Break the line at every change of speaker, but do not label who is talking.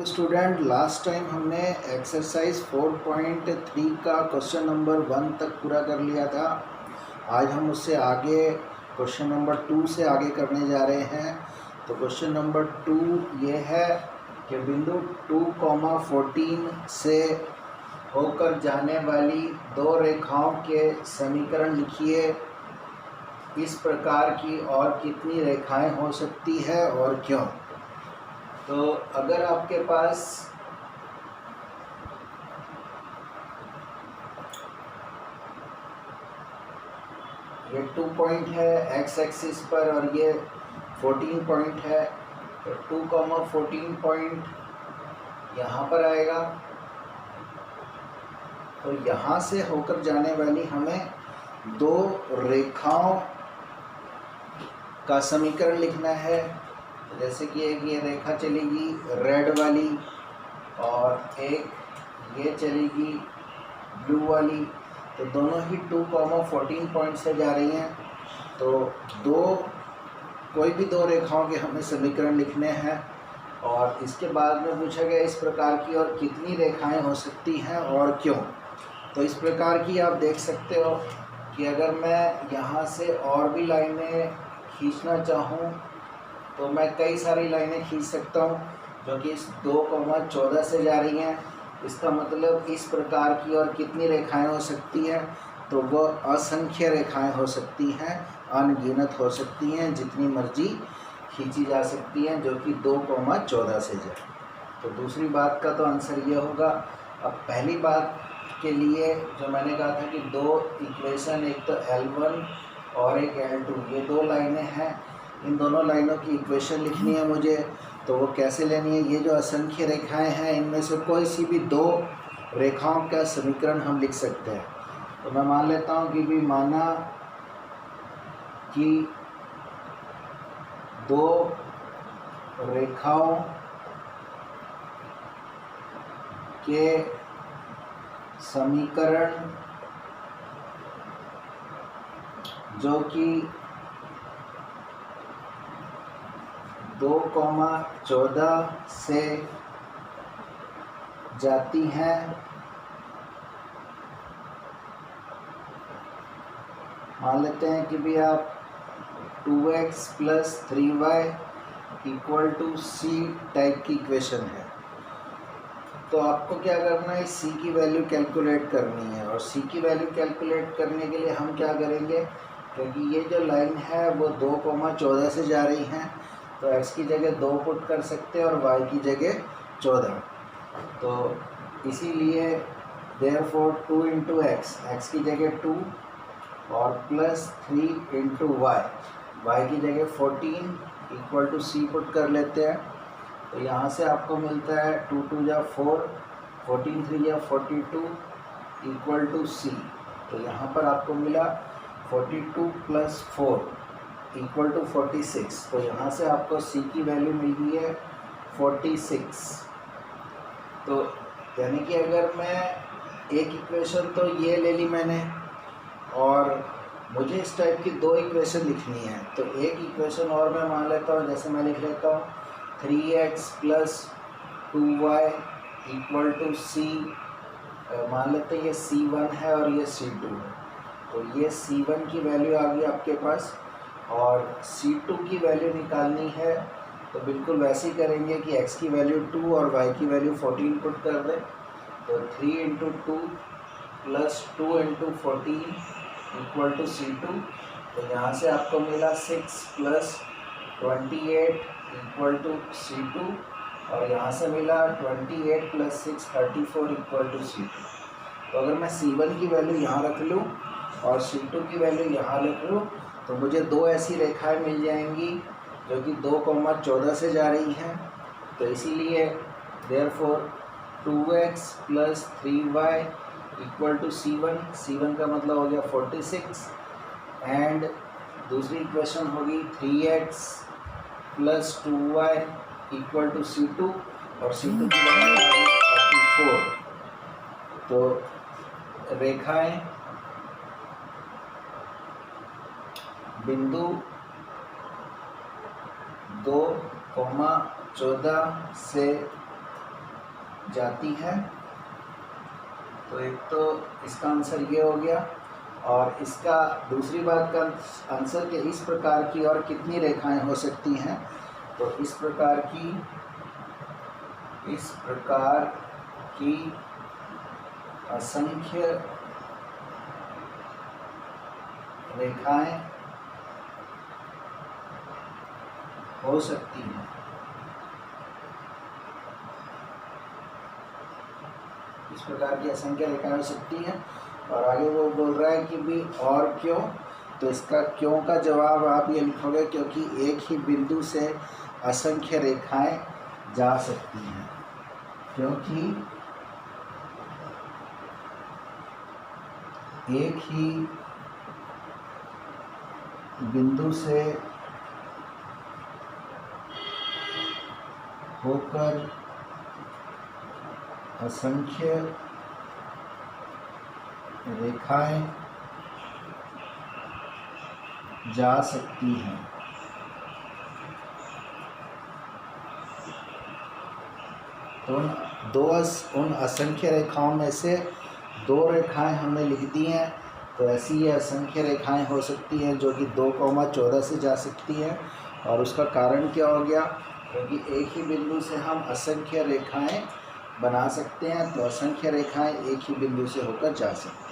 तो student last time हमने exercise 4.3 का क्वेश्चन नंबर 1 तक पूरा कर लिया था। आज हम उससे आगे क्वेश्चन नंबर 2 से आगे करने जा रहे हैं। तो क्वेश्चन नंबर 2 ये है कि बिंदु 2,14 से होकर जाने वाली दो रेखाओं के समीकरण लिखिए। इस प्रकार की और कितनी रेखाएं हो सकती है और क्यों। तो अगर आपके पास ये 2 पॉइंट है एक्स एक्सिस पर और ये 14 पॉइंट है, तो 2,14 पॉइंट यहाँ पर आएगा। तो यहाँ से होकर जाने वाली हमें दो रेखाओं का समीकरण लिखना है। जैसे कि एक ये रेखा चलेगी रेड वाली और एक ये चलेगी ब्लू वाली, तो दोनों ही 2,14 पॉइंट से जा रही हैं। तो कोई भी दो रेखाओं के हमें समीकरण लिखने हैं और इसके बाद में पूछा गया इस प्रकार की और कितनी रेखाएं हो सकती हैं और क्यों। तो इस प्रकार की आप देख सकते हो कि अगर मैं यहाँ से और भी लाइनें खींचना चाहूँ तो मैं कई सारी लाइनें खींच सकता हूँ जो कि इस 2,14 से जा रही हैं। इसका मतलब इस प्रकार की और कितनी रेखाएं हो सकती हैं, तो वह असंख्य रेखाएं हो सकती हैं, अनगिनत हो सकती हैं, जितनी मर्जी खींची जा सकती हैं, जो कि 2,14 से जाए। तो दूसरी बात का तो आंसर ये होगा। अब पहली बात के लिए जो मैंने कहा था कि दो इक्वेशन, एक तो L1 और एक L2, ये दो लाइनें हैं। इन दोनों लाइनों की इक्वेशन लिखनी है मुझे। तो वो कैसे लेनी है, ये जो असंख्य रेखाएं हैं इनमें से कोई सी भी दो रेखाओं का समीकरण हम लिख सकते हैं। तो मैं मान लेता हूँ कि भी माना कि दो रेखाओं के समीकरण जो कि 2,14 से जाती हैं, मान लेते हैं कि भी आप 2x + 3y = c टाइप की इक्वेशन है। तो आपको क्या करना है, c की वैल्यू कैलकुलेट करनी है। और c की वैल्यू कैलकुलेट करने के लिए हम क्या करेंगे, क्योंकि ये जो लाइन है वो 2,14 से जा रही हैं, तो x की जगह 2 पुट कर सकते हैं और y की जगह 14। तो इसीलिए देयरफॉर 2 × x, x की जगह 2 और +3 × y, y की जगह 14 = c पुट कर लेते हैं। तो यहाँ से आपको मिलता है 2 × 2 = 4, 14 × 3 = 42 = c। तो यहाँ पर आपको मिला 42 + 4 = 46। तो यहाँ से आपको c की वैल्यू मिल गई है 46। तो यानी कि अगर मैं एक इक्वेशन तो ये ले ली मैंने और मुझे इस टाइप की दो इक्वेशन लिखनी है, तो एक इक्वेशन और मैं मान लेता हूँ। जैसे मैं लिख लेता हूँ 3x + 2y = c। मान लेते हैं ये c1 है और ये c2 है। तो ये c1 की वैल्यू आ गई आपके पास और c2 की वैल्यू निकालनी है। तो बिल्कुल वैसे ही करेंगे कि x की वैल्यू 2 और y की वैल्यू 14 पुट कर दें। तो 3 × 2 + 2 × 14 = c2। तो यहाँ से आपको मिला 6 + 28 = c2 और यहाँ से मिला 28 + 6 34 = c2। तो अगर मैं c1 की वैल्यू यहाँ रख लूँ और c2 की वैल्यू यहाँ रख लूँ तो मुझे दो ऐसी रेखाएं मिल जाएंगी जो कि 2,14 से जा रही हैं। तो इसीलिए therefore 2x + 3y = c1, c1 का मतलब हो गया 46। एंड दूसरी इक्वेशन होगी 3x + 2y = c2 और c2 की वैल्यू होगी 34। तो रेखाएं बिंदु 2,14 से जाती हैं। तो एक तो इसका आंसर ये हो गया, और इसका दूसरी बात का आंसर कि इस प्रकार की और कितनी रेखाएं हो सकती हैं। तो इस प्रकार की असंख्य रेखाएं हो सकती हैं। इस प्रकार की असंख्य रेखाएं हो सकती हैं। और आगे वो बोल रहा है कि भी और क्यों। तो इसका क्यों का जवाब आप ये लिखोगे क्योंकि एक ही बिंदु से असंख्य रेखाएं जा सकती हैं, क्योंकि एक ही बिंदु से होकर असंख्य रेखाएं जा सकती हैं। तो उन असंख्य रेखाओं में से 2 रेखाएं हमने लिख दी हैं। तो ऐसी ये असंख्य रेखाएं हो सकती हैं जो कि 2,14 से जा सकती हैं। और उसका कारण क्या हो गया, क्योंकि एक ही बिंदु से हम असंख्य रेखाएं बना सकते हैं। तो असंख्य रेखाएं एक ही बिंदु से होकर जा सकती हैं।